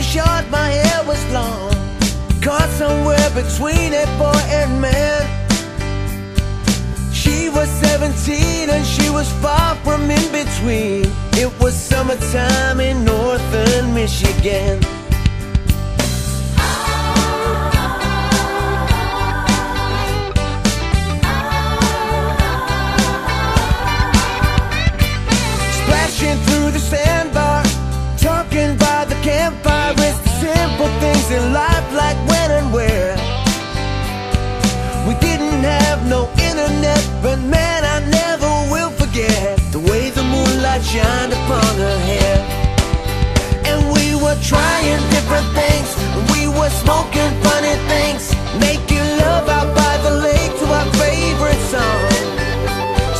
short, my hair was long, caught somewhere between a boy and man. She was 17 and she was far from in between. It was summertime in northern Michigan. Splashing through the sandbar, talking by the campfire. It's the simple things in life, like when and where. We didn't have no internet, but man, I never will forget the way the moonlight shined upon her hair. And we were trying different things, we were smoking funny things, making love out by the lake to our favorite song,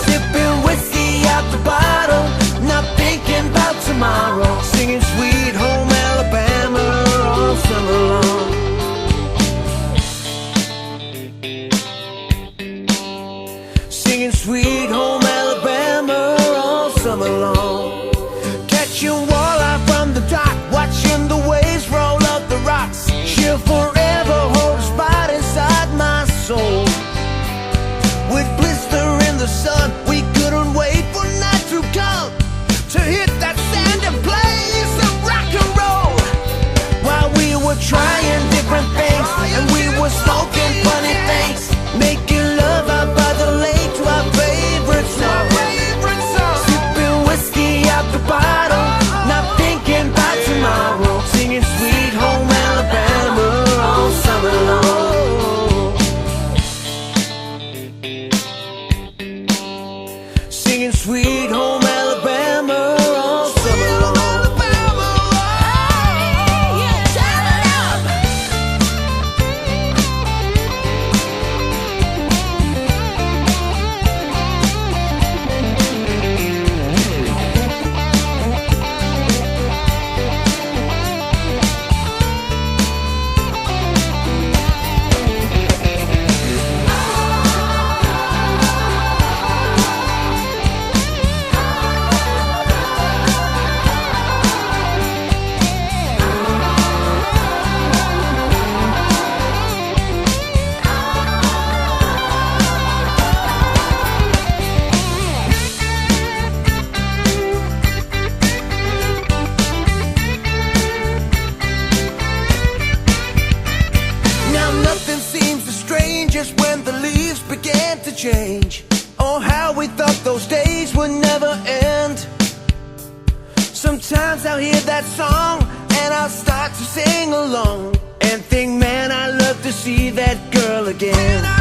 sipping whiskey out the bottle, not thinking about tomorrow, singing Sweet Home Alabama all summer long. Singing Sweet Home Alabama all summer long. Catching walleye from the dock, watching the waves roll up the rocks. She'll forever hold a spot inside my soul. With blister in the sun, we couldn't wait for night to come, to hit that sand and play some rock and roll. While we were trying different things, and we were smoking funny things, making love out by the lake to our favorite song, sipping whiskey out the bottle, not thinking about tomorrow, singing Sweet Home Alabama all summer long. Singing Sweet Home Alabama all summer long. Just when the leaves began to change, oh how we thought those days would never end. Sometimes I'll hear that song and I'll start to sing along and think, man, I'd love to see that girl again.